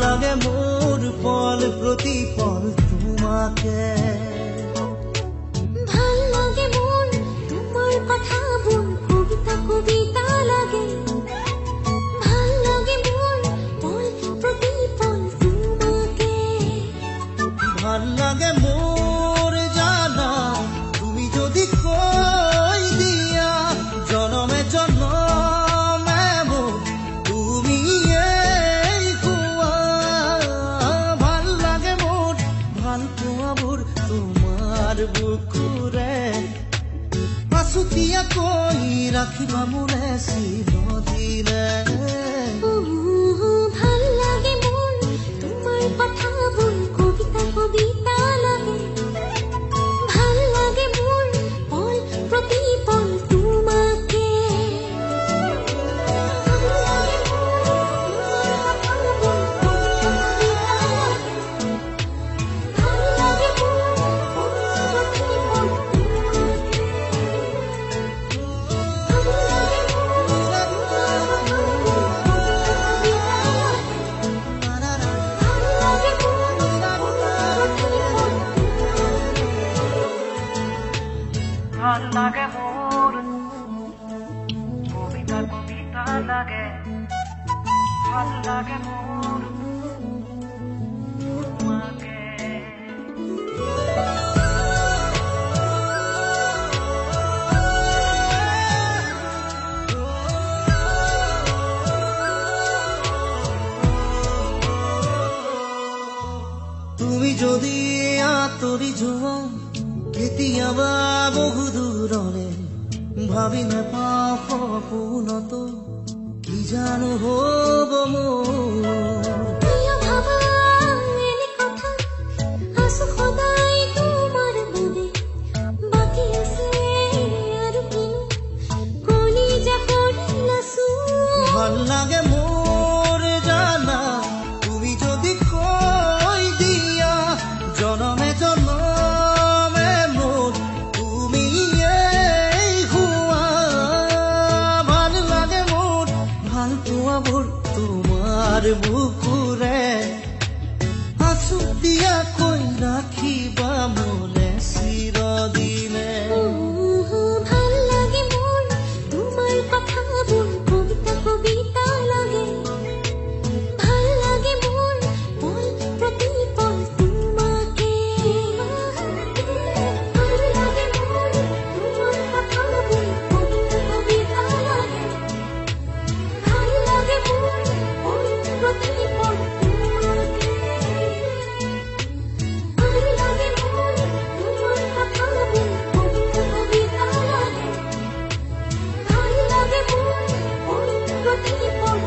লাগে মোর পল প্রতি পল তোমাকে ভাল লাগে মোর তোমার কথা বল কবিতা কবিতা লাগে ভাল লাগে মোর পল প্রতি পল তোমাকে ভাল লাগে মোর জানা তুমি যদি কই দিয়া জনমে জনমে মোর তুমি এই কুয়া ভাল লাগে মোর ভাল পোৱা মোৰ তোমাৰ বুকুৰে আছুতীয়া কৈ ৰাখিবা মোৰে চিৰদিনে ভাল লাগে মোর তোমার কথা বল কবিতা কবিতা লাগে ভাল লাগে মোর পল প্রতি পল তোমাকে ভাল লাগে মোর কবিতা কবিতা লাগে ভাল লাগে মোর তোমাকে তুমি যদি আঁতৰি যোৱা কেতিয়াবা বহু দূৰলে ভাবি নাপাওঁ সপোনতো কি জানো হ'ব মোৰ প্ৰিয় ভাবা এনে কথা আছো সদায় তোমাৰ বাবে বাকী আছে আৰু কিনো কলিজা কৰিলাছো ভাল লাগে মোৰ জানা তুমি যদি কৈ দিয়া জনমে জনমে মোৰ তুমি এই হোৱা ভাল লাগে মোৰ ভাল পোৱা মোৰ তোমাৰ বুকুৰে আছুতীয়াকৈ ৰাখিবা মোলে চিৰদিনে ভাল লাগে মোর তোমার কথা বল কবিতা কবিতা লাগে ভাল লাগে মোর পল প্রতি পল তোমাকে ভাল লাগে মোর তোমার কথা বল কবিতা কবিতা লাগে ভাল লাগে মোর পল প্রতি পল তোমাকে ভাল লাগে মোর তোমার কথা বল কবিতা কবিতা লাগে ভাল লাগে মোর পল প্রতি পল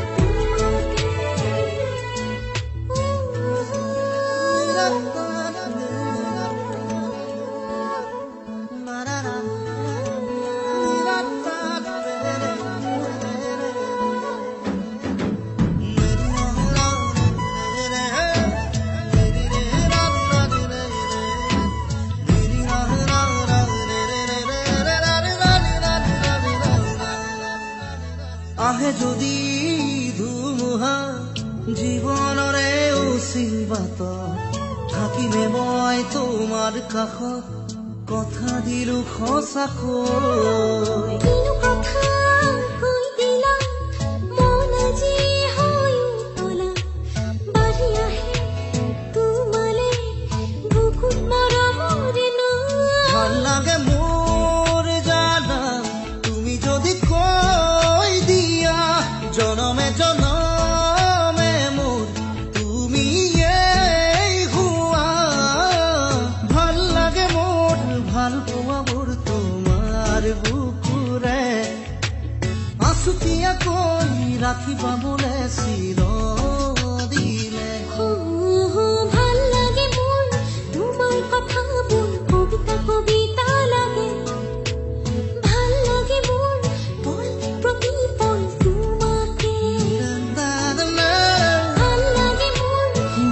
আহে যদি ধুমুহা জীৱনৰে উচিল বাট থাকিমে মই তোমাৰ কাষত কথা দিলো সঁচাকৈ কিনো কথা কৈ দিলা মন আজি হৈ উতলা বাঢ়ি আহে তোমালে বুকুত মৰমৰে ভাল লাগে মোৰ জানা তুমি যদি কৈ দিয়া জনমে জনমে মোৰ তুমি এই হোৱা ভাল লাগে মোৰ ভাল পোৱা মোৰ তোমাৰ বুকুৰে আছুতীয়াকৈ ৰাখিবা মোলে চিৰদিনে ভাল লাগে মোর তোমার কথা বল কবিতা কবিতা লাগে ভাল লাগে মোর পল প্রতি পল তোমাকে ভাল লাগে মোর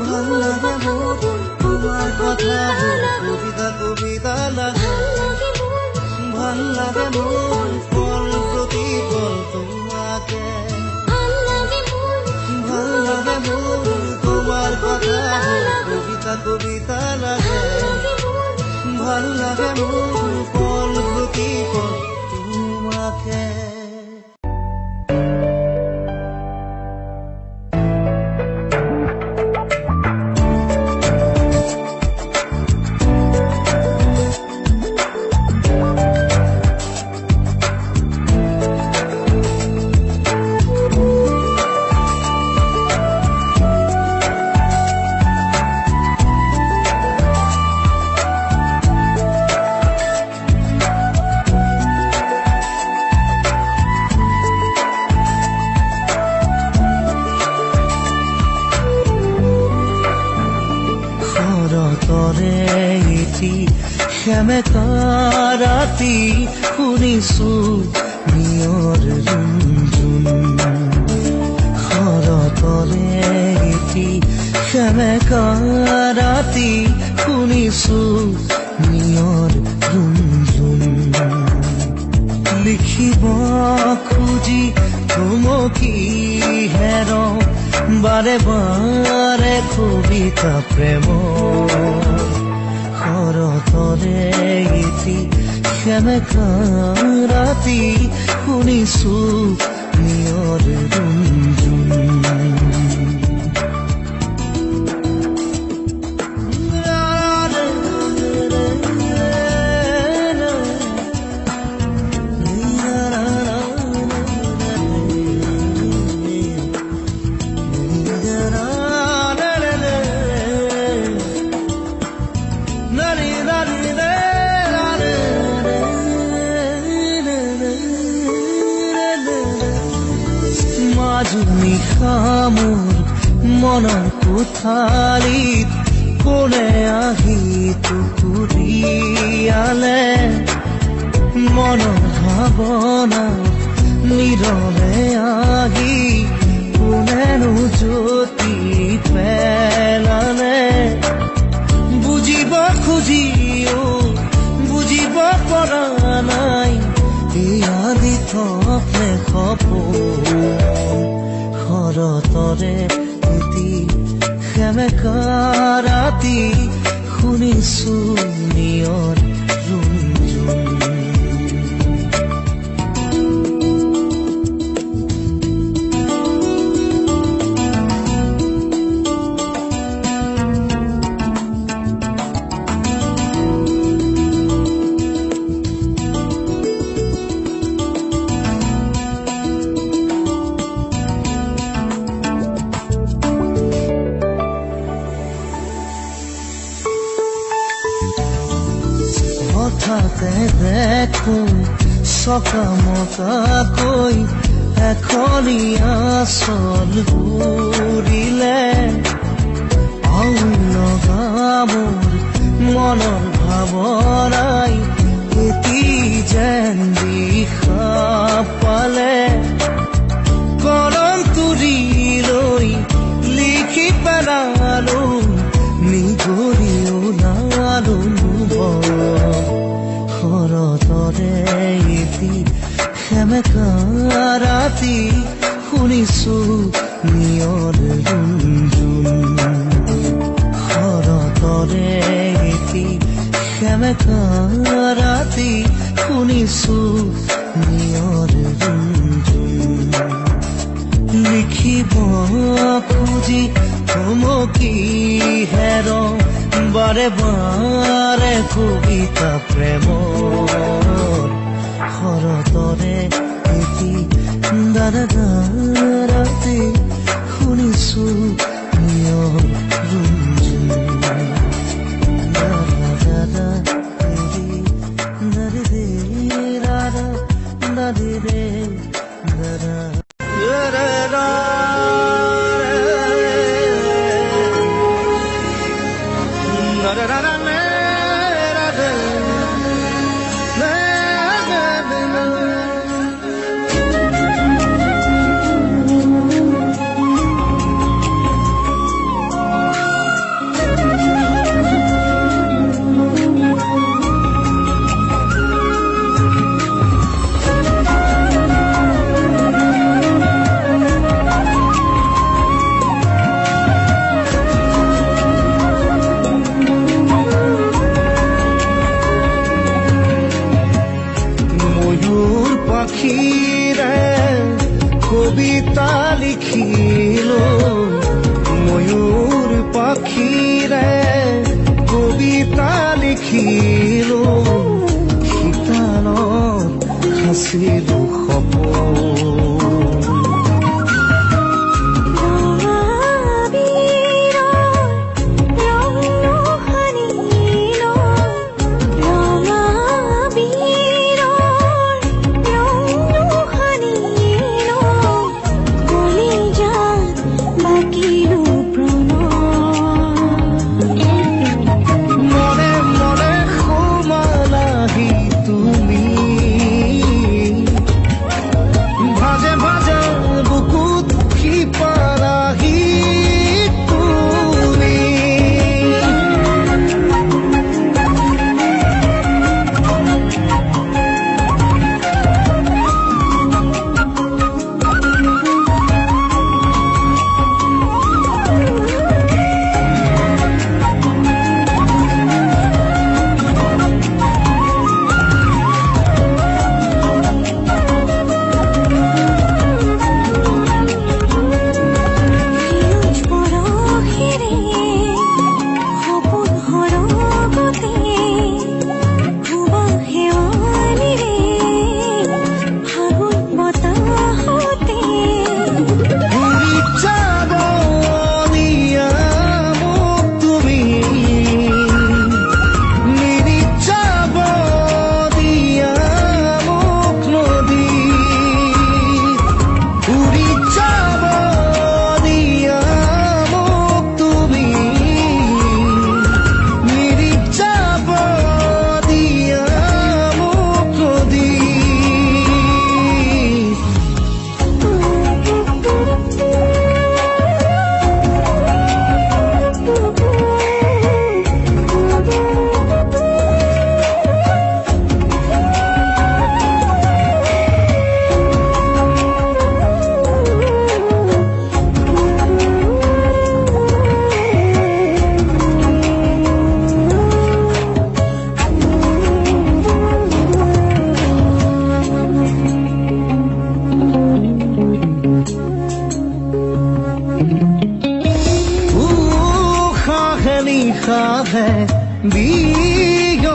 ভাল লাগে মোৰ তোমাৰ কথা কবিতা কবিতা লাগে ভাল লাগে মোৰ ভাল লাগে মোৰ পল প্ৰতি পল তোমাকে ভাল লাগে মোৰ কবিতা লাগে ভাল লাগে মোৰ পল প্ৰতি পল তোমাকে সেমেকা ৰাতি শুনিছো নিয়ৰ ৰুণজুণ শৰতৰে এটি সেমেকা ৰাতি শুনিছো নিয়ৰ ৰুণজুণ লিখিব খুজি থমকি হেৰ বাৰে বাৰে কবিতা প্ৰেম শৰতৰে এটি সেমেকা ৰাতি শুনিছো নিয়ৰ ৰুণজুণ মোৰ মনৰ কোঠালিত কোনে আহি টুকুৰিয়ালে মনৰ ভাৱনা নীৰৱে আহি কোনেনো জ্যোতি পেলালে বুজিব খুজিও বুজিব পৰা নাই এয়া দিথলে সপোন শৰতৰে এটি সেমেকা ৰাতি শুনিছো নিয়ৰ ৰুণজুণ হঠাতে দেখো চকামকাকৈ এখনীয়া চল ঘূৰিলে আউল লগা মোৰ মনৰ ভাৱনাই এটি যেন দিশা পালে কলম তুলি লৈ লিখি পেলালো নিগৰি ওলালো শৰতৰে এটি সেমেকা ৰাতি শুনিছো নিয়ৰ ৰুণজুণ শৰতৰে এটি সেমেকা ৰাতি শুনিছো নিয়ৰ ৰুণজুণ লিখিব খুজি থমকি হেৰ বাৰে বাৰে কবিতা প্ৰেম শৰতৰে এটি দাদা ৰাতি শুনিছো নিয়ৰ ৰুণজুণ দাদা দাদা দাদি দে দাদা দাদি দে দাদা পাখিৰে কবিতা লিখিলো শীতালত সাঁচিলো সপোন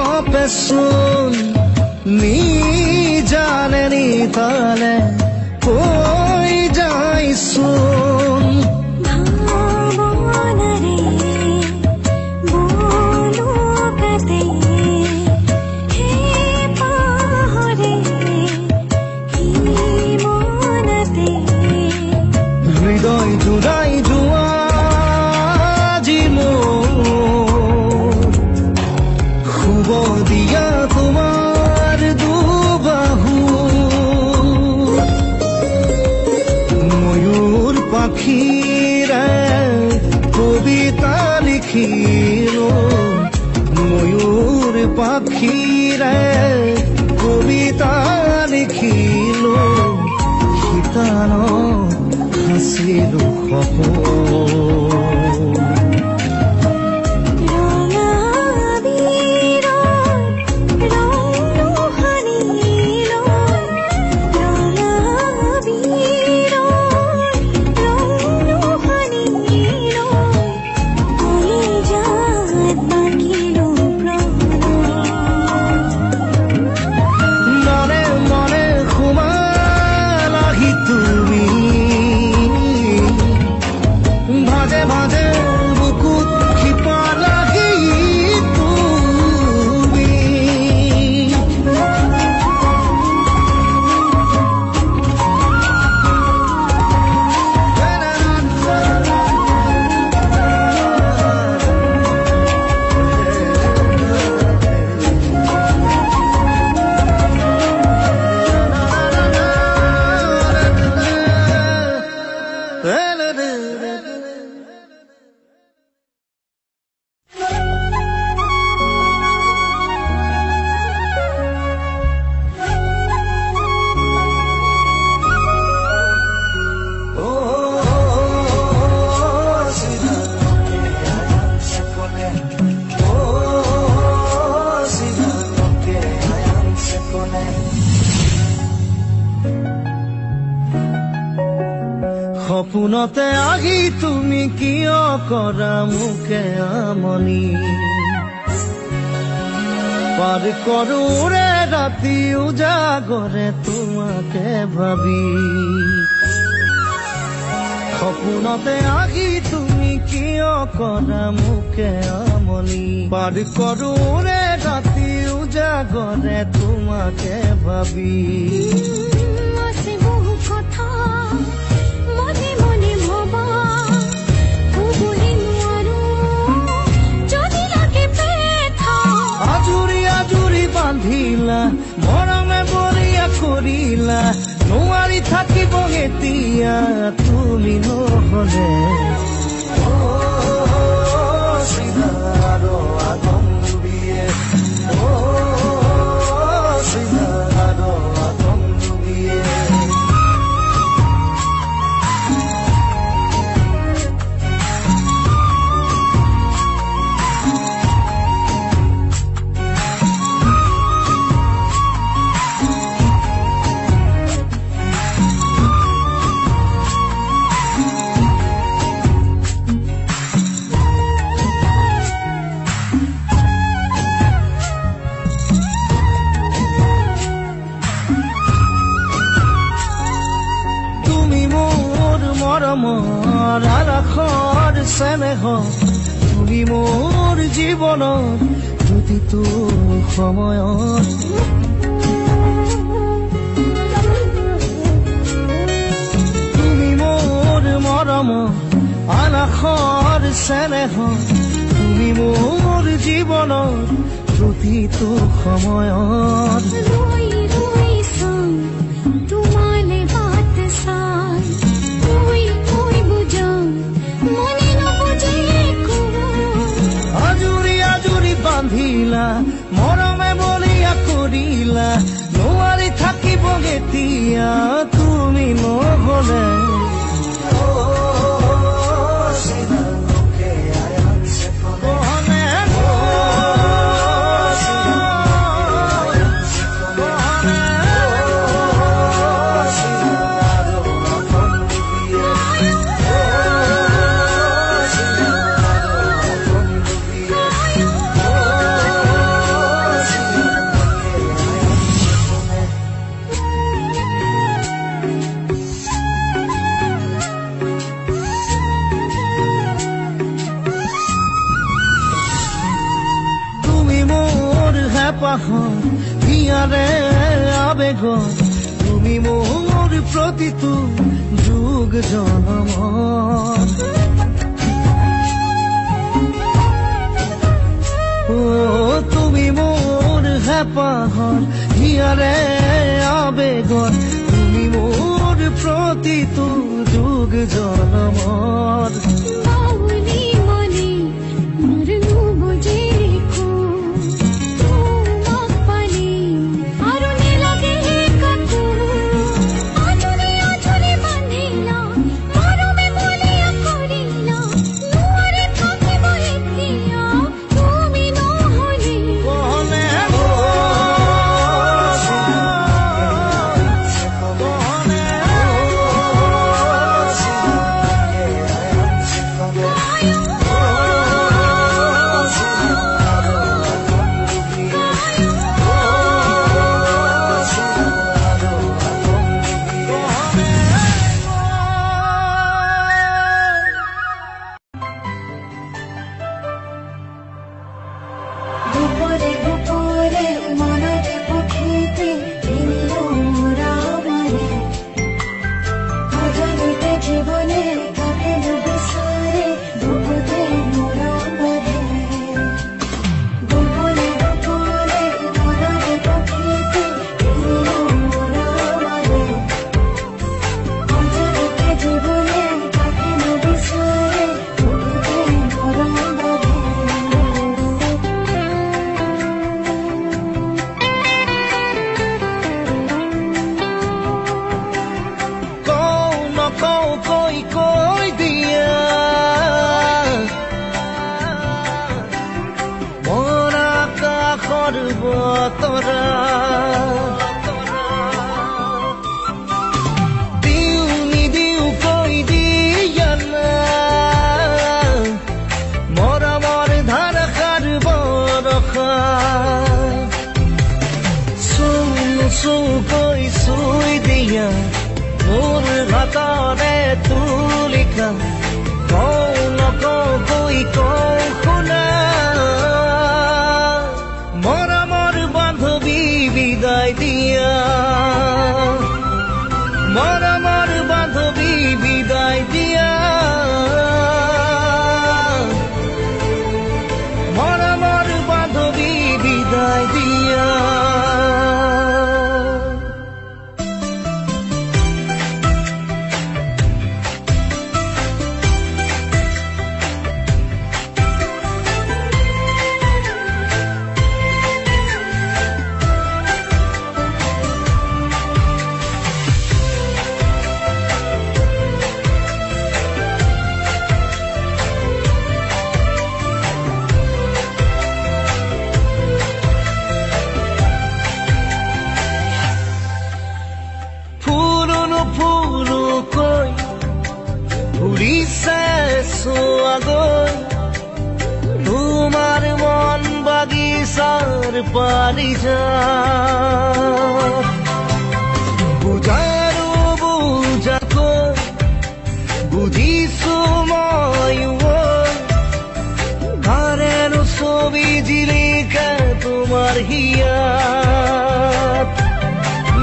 Biyopesun ni jane ni tale koi jaisun bhavanare bolu kate he pahare hi monate hridoy jurai jua jimo দিয়া তোমার দুবাহু ময়ূর পাখিরে কবিতা লিখিলো ময়ূর পাখিরে কবিতা লিখিলো শীতালত সাঁচিলো সপোন ভাজে ভাজে তুমি কিয় কৰা মোকে আমনি পাৰ কৰোৰে ৰাতি উজাগৰে তোমাকে ভাবি সপোনতে আহি তুমি কিয় কৰা মোকে আমনি পাৰ কৰোৰে ৰাতি উজাগৰে তোমাকে ভাবি আছে বহু কথা মনে মনে ভবা কবলে নোৱাৰো যদি লাগে পেথা আজুৰি আজুৰি বান্ধিলা মৰমে বলিয়া কৰিলা নোৱাৰি থাকিব এতিয়া তুমি নহলে মৰমৰ আলাসৰ চেনেহ তুমি মোৰ জীৱনৰ প্ৰতিটো সময়ত তুমি মোৰ মৰমৰ আলাসৰ চেনেহ তুমি মোৰ জীৱনৰ প্ৰতিটো সময়ত ৰৈ ৰৈ চাওঁ তোমালে বাট চাই আজুৰি আজুৰি বান্ধিলা মৰমে বলিয়া কৰিলা নোৱাৰি থাকিব এতিয়া তুমি নহলে হিয়াৰে আবেগ তুমি মোৰ প্ৰতিটো যুগ জনমৰ তুমি মোৰ হেঁপাহৰ হিয়াৰে আবেগত তুমি মোৰ প্ৰতিটো যুগ জনমৰ বাউলি মনে মোৰ নুবুজে বতৰা দিওঁ নিদিওঁ কৈ দিয়া না চুকৈ চুই দিয়া মোৰ হাতৰে তুলিকা কওঁ নকৌকৈ কওঁ শুনা মৰমৰ বান্ধৱী বিদায় দিয়া মৰমৰ বান্ধৱী বিদায় দিয়া মৰমৰ বান্ধৱী বিদায় দিয়া তোমাৰ মন বাগিচাৰ পাৰিজাত বুজাৰো বুজাকৈ বুজিছো ময়ো কাৰেনো ছবি জিলিকা তোমাৰ হিয়াত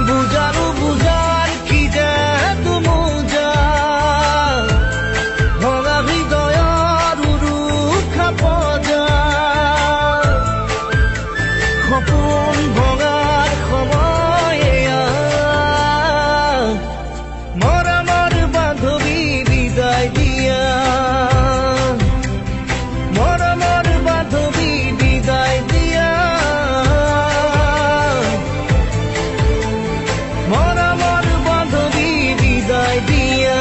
বুজাৰো বুজাৰ কি যে তুমুজা ভঙা হৃদয়ৰ উৰুখা পজা সপোন ভঙাৰ সময় মৰমৰ বান্ধৱী বিদায় দিয়া মৰমৰ বান্ধৱী বিদায় দিয়া মৰমৰ বান্ধৱী বিদায় দিয়া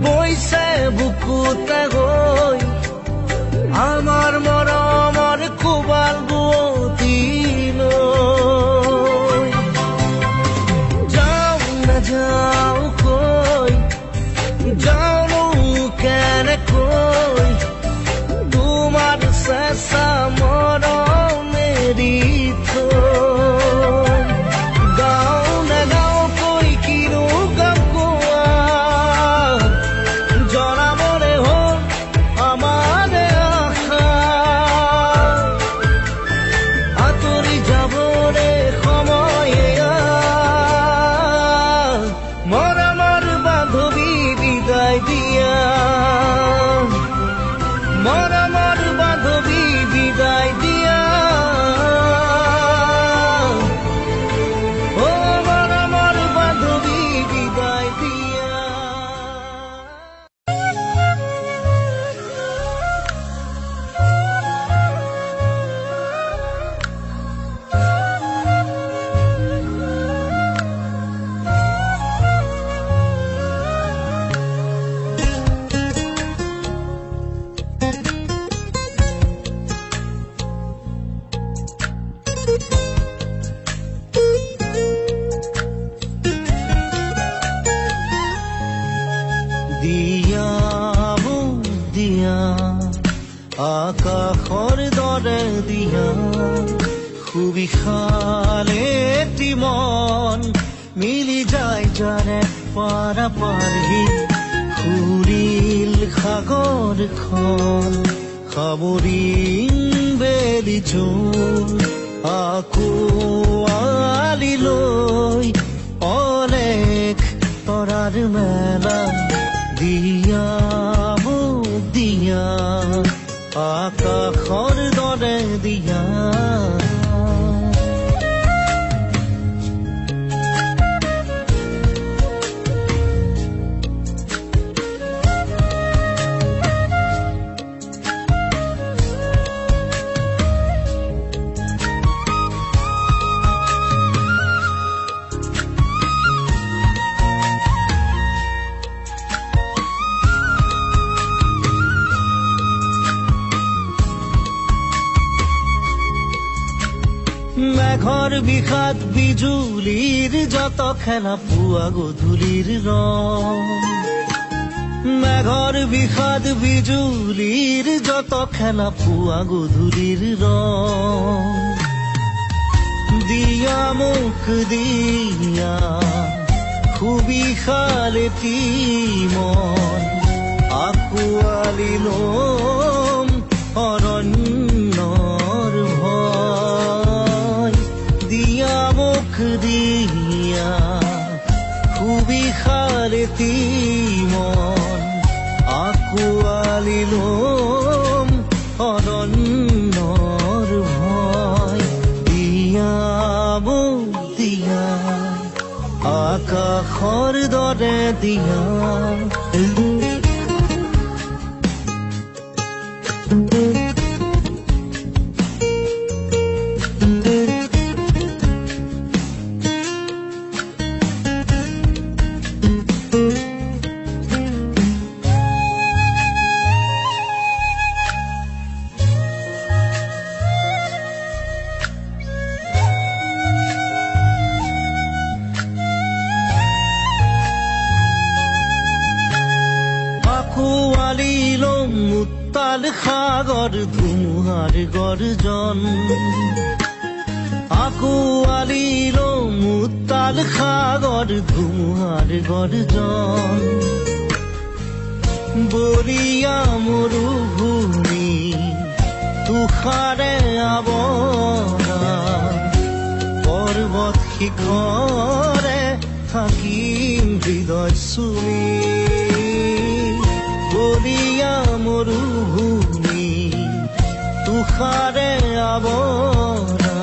বৈছে বুকুতে গৈ আমাৰ মৰমৰ কোবাল বুৱতীলৈ যাওঁ নাযাওঁ কৈ যাওঁনো কেনেকৈ তোমাৰ চেঁচা মৰম এৰি থৈ গাওঁ নাগাওঁ কৈ কিনো গাম কোৱা জনাবলে হ'ল আমাৰে আশা আঁতৰি যাবলে সময় মৰমৰ বান্ধৱী বিদায় দিয়া মৰমৰ বান্ধৱী বিদায় দিয়া ও মৰমৰ বান্ধৱী বিদায় দিয়া দিয়া মোক দিয়া আকাশৰ দৰে দিয়া সুবিশালে মন মিলি যায় জানে পাৰা পাৰি খুৰিল সাগৰখন সামৰিম বেলি জোন আকুৱালি লৈ অলেখ তৰাৰ মেলা দিয়া মোক দিয়া মেঘৰ বিষাদ বিজুলীৰ যত খেলা পুৱা গধূলিৰ ৰং মেঘৰ বিষাদ বিজুলীৰ যত খেলা পুৱা গধূলিৰ ৰং দিয়া মোক দিয়া সুবিশাল এটি মন আঁকোৱালি ল'ম অৰণ্যৰ ভয় দিয়া মোক দিয়া সুবিশাল এটি মন আঁকোৱালি ল'ম অৰণ্যৰ ভয় দিয়া মোক দিয়া আকাশৰ দৰে দিয়া মুতাল সাগৰ ধুমুহাৰ গৰ্জন আঁকোৱালি ল'ম মুতাল সাগৰ ধুমুহাৰ গৰ্জন বৰীয়া মৰুভূমি তুষাৰে আৱৰা পৰ্বত শিখৰে থাকিম হৃদয় চুমি বৰীয়া মৰুভূমি তুষাৰে আৱৰা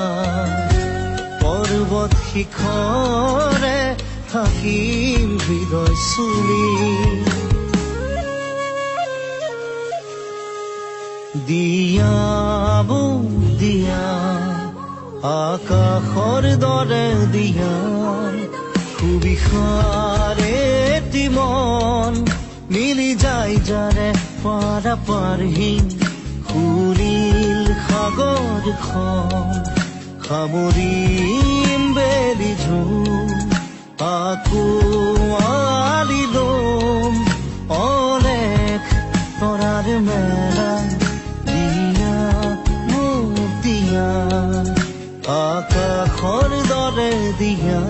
পৰ্বত শিখৰে থাকিম হৃদয় চুমি দিয়া দিয়া আকাশৰ দৰে দিয়া সুবিশাল এটি মন মিলি যায় যাৰে পাৰাপাৰহীন সুনীল সাগৰখন সামৰিম বেলি ঝুম আঁকোৱালি ল'ম অলেখ তৰাৰ মেলা দিয়া মোক দিয়া আকাশৰ দৰে দিয়া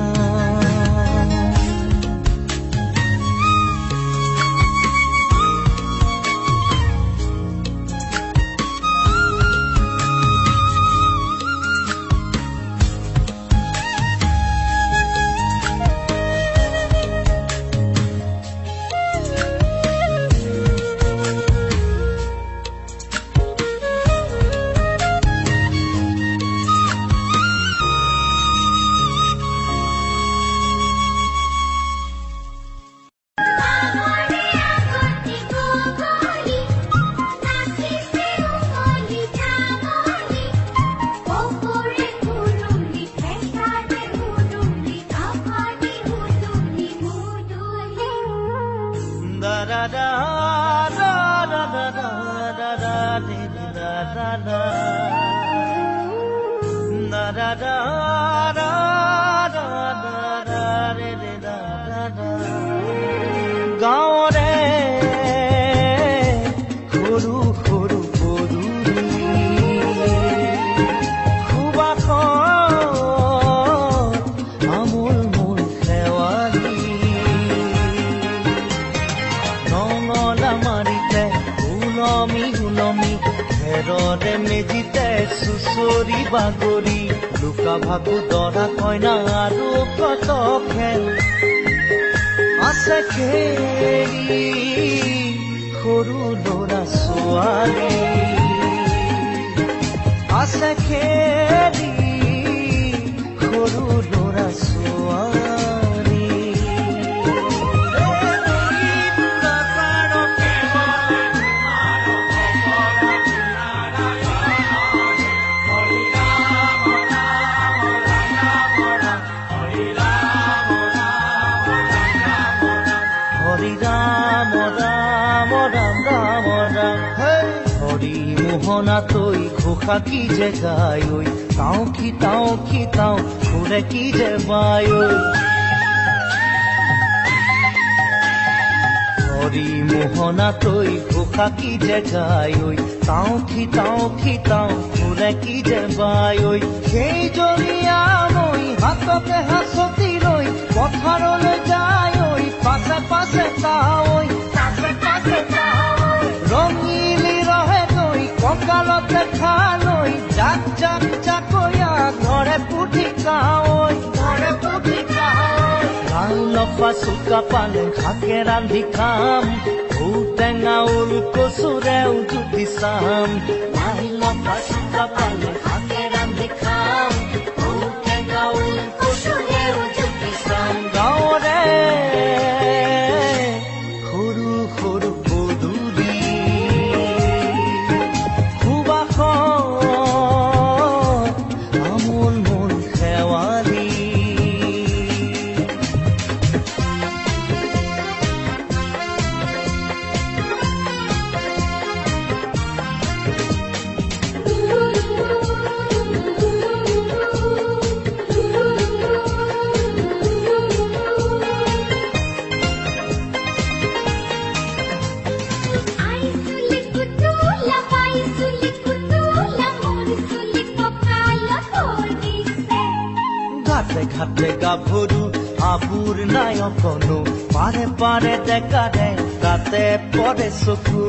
গাঁৱৰে সৰু সৰু পদূলি সুবাসত আমোল মোল শেৱালি নঙলা মাৰিতে ওলমি ওলমি ঘেৰৰে মেজিতে চুচৰি বাগৰি লুকা ভাগু দৰা কইনা আৰু কত খেল আছে খেলি সৰু ল'ৰা ছোৱালী আছে খেলি সৰু ল'ৰা ছোৱালী হৰি ৰাম ৰাম ৰাম ৰাম ৰাম হৰি মোহ মোহনা তৈ ঘোষা কি যে গায় ঐ তাও খিতাও ঘুরে কি যে বায় ঐ হরি মোহনা তৈ ঘোষা কি যে গায় ঐ তাও খিতাও ঘুরে কি যে বায় ঐ সেই জৰিয়া মই হাততে হাঁচতি লৈ পথাৰলৈ যায় ঐ পাছে পাছে তাৱৈ ৰঙিলি ৰহে গৈ কঁকালতে খালৈ জাক জাকৈয়া ঘৰে পুঠি কাৱৈ লাল লফা চুকা পালে শাকে ৰান্ধি খাম ঔটেঙা ওল কচুৰেও জুতি চাম লাল লফা চুকা পালে শাকে ৰান্ধি খাম ঔটেঙা ওল কচুৰেও জুতি চাম গাঁৱৰে সৰু সৰু পদূলি সুবাসত আমোল মোল শেৱালি ঘাটে গাভৰু আবুৰ নাই অকণো পাৰে পাৰে ডেকাৰে তাতে পৰে চকু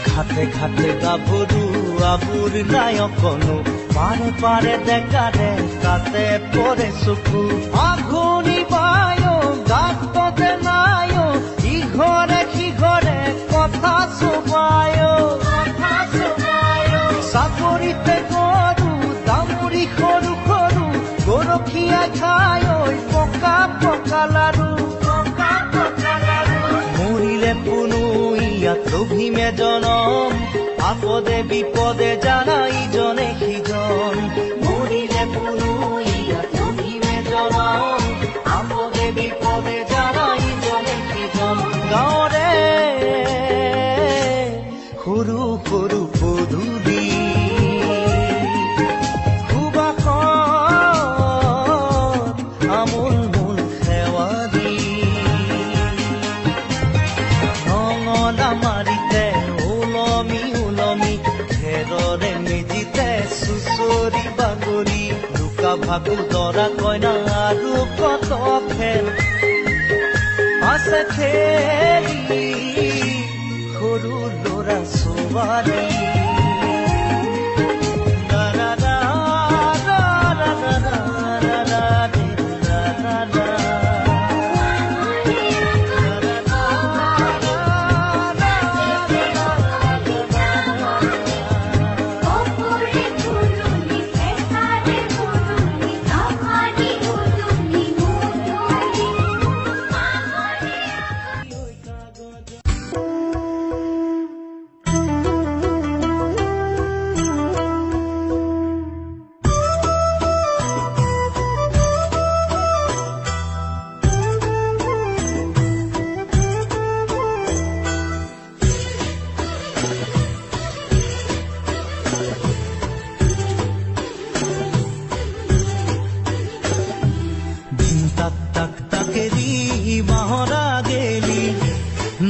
ঘাটে গাভৰু আবুৰ নাই অকণো পাৰে পাৰে ডেকাৰে তাতে পৰে চকু আঘোণি বায়ো গাততে নায়ো ইঘৰে সিঘৰে কথা চুবায়ো চাপৰিতে সৰু সৰু গৰখীয়া খাই ঐ পকা লাৰু মৰিলে পুনু ইয়াত লভিমে জনম আপদে বিপদে জানা ইজনে সিজন মৰিলে পুনু ইয়াত লভিমে জনম আপদে বিপদে জানা ইজনে সিজন গাঁৱৰে সৰু সৰু পদূলি ভাগু দৰা কইনা আৰু কত খেল আছে খেলি সৰু ল'ৰা ছোৱালী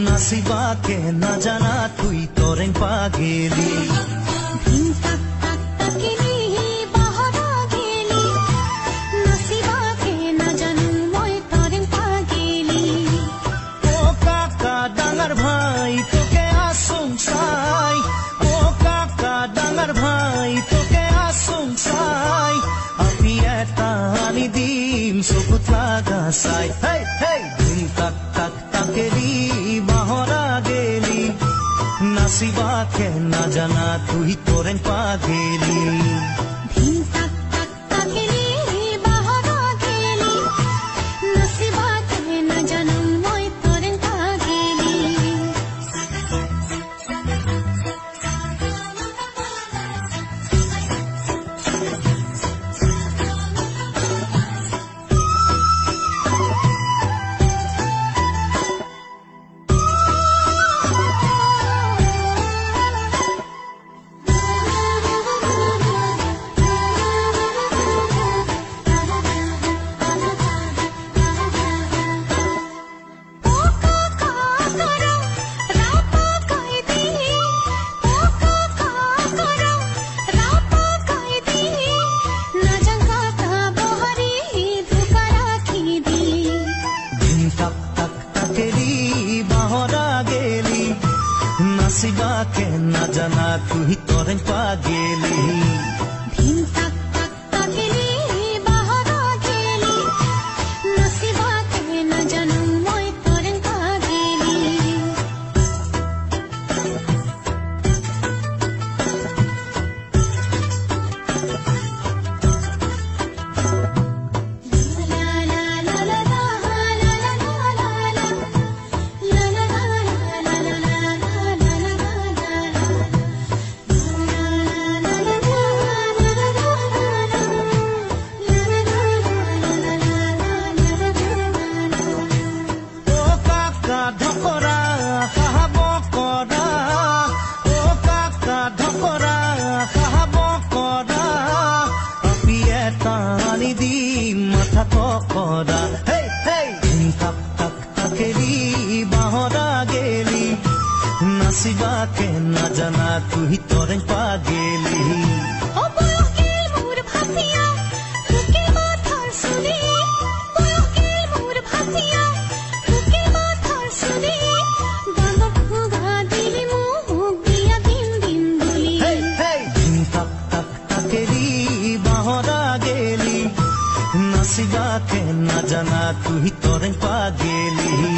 নাচিবাকে নাজানা তুই তৰেং পাগেলি অ কাকা ডাঙৰ ভাই তোকে আসুং চাই অ কাকা ডাঙৰ ভাই তোকে আসুং চাই আপি এটা আনি দিম চকুত লাগা চাই হেই হেই তাক তাক তাকেলি বাহৰা গেলি নাচিবাকে নাজানা তুই তৰেং পাগেলি ही तोरें पागेली धिन तक तक तकेली बाहरा गेली नसीबा के न जानू मैं तोरें पागेली नसीबा के न जाना तू ही तोरें पागेली ओ बयकिल मोर भातिया तुके माथार सुनी बयकिल मोर भातिया तुके माथार सुनी गानक हुगा दिली मुख दिया दिन दिन दुली दिन तक तक तकेली बाहरा गेली नसीबा के न जाना तू ही तोरें पागेली